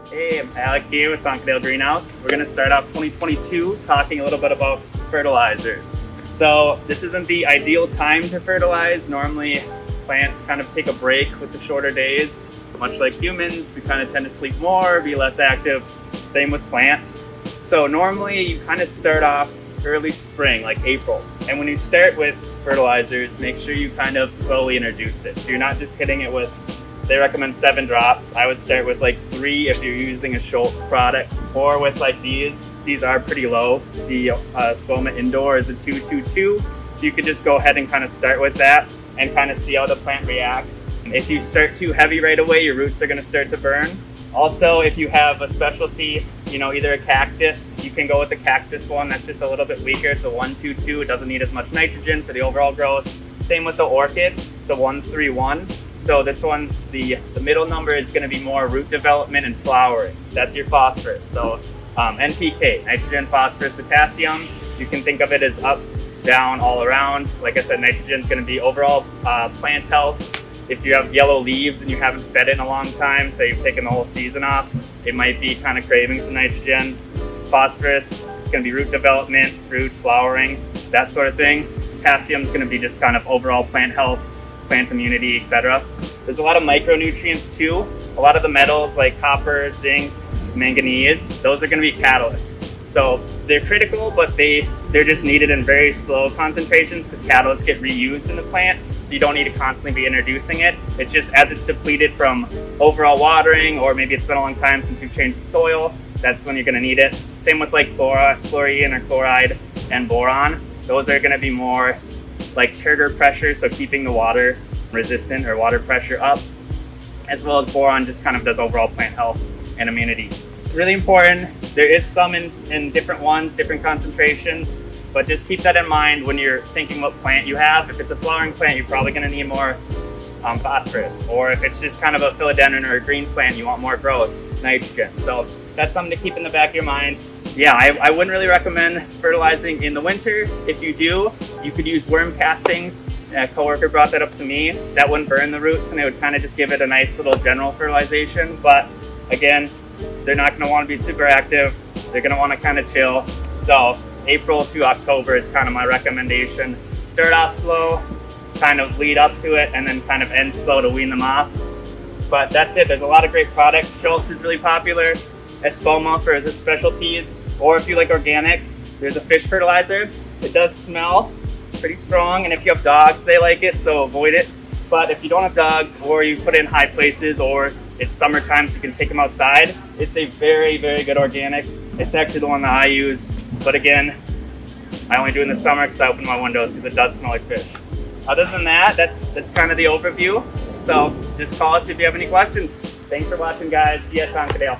Hey, I'm Alec here with Tonkadale Greenhouse. We're going to start off 2022 talking a little bit about fertilizers. So this isn't the ideal time to fertilize. Normally plants kind of take a break with the shorter days. Much like humans, we kind of tend to sleep more, be less active. Same with plants. So normally you kind of start off early spring, like April. And when you start with fertilizers, make sure you kind of slowly introduce it. So you're not just hitting it with, they recommend 7 drops. I would start with like 3 if you're using a Schultz product, or with like these. These are pretty low. The Spoma Indoor is a 222. So you could just go ahead and kind of start with that and kind of see how the plant reacts. If you start too heavy right away, your roots are going to start to burn. Also, if you have a specialty, either a cactus, you can go with the cactus one. That's just a little bit weaker. It's a 122. It doesn't need as much nitrogen for the overall growth. Same with the orchid. It's a 131. So this one's the middle number is going to be more root development and flowering. That's your phosphorus. So NPK, nitrogen, phosphorus, potassium. You can think of it as up, down, all around. Like I said, nitrogen is going to be overall plant health. If you have yellow leaves and you haven't fed it in a long time, say you've taken the whole season off, it might be kind of craving some nitrogen. Phosphorus, it's going to be root development, fruit, flowering, that sort of thing. Potassium is going to be just kind of overall plant health, plant immunity, etc. There's a lot of micronutrients too. A lot of the metals like copper, zinc, manganese, those are going to be catalysts. So they're critical, but they're just needed in very slow concentrations because catalysts get reused in the plant. So you don't need to constantly be introducing it. It's just as it's depleted from overall watering, or maybe it's been a long time since you've changed the soil, that's when you're going to need it. Same with like chlorine or chloride and boron. Those are going to be more like turgor pressure, so keeping the water resistant or water pressure up, as well as boron just kind of does overall plant health and immunity. Really important. There is some in different ones, different concentrations, but just keep that in mind when you're thinking what plant you have. If it's a flowering plant, you're probably going to need more phosphorus, or if it's just kind of a philodendron or a green plant, you want more growth, nitrogen. So that's something to keep in the back of your mind. Yeah, I wouldn't really recommend fertilizing in the winter. If you do, you could use worm castings. A coworker brought that up to me. That wouldn't burn the roots, and it would kind of just give it a nice little general fertilization. But again, they're not going to want to be super active. They're going to want to kind of chill. So April to October is kind of my recommendation. Start off slow, kind of lead up to it, and then kind of end slow to wean them off. But that's it. There's a lot of great products. Schultz is really popular. Espoma for the specialties. Or if you like organic, there's a fish fertilizer. It does smell pretty strong, and if you have dogs, they like it, so avoid it. But if you don't have dogs, or you put it in high places, or it's summertime so you can take them outside, it's a very, very good organic. It's actually the one that I use. But again, I only do it in the summer because I open my windows because it does smell like fish. Other than that, that's kind of the overview. So just call us if you have any questions. Thanks for watching, guys. See you at Tonkadale.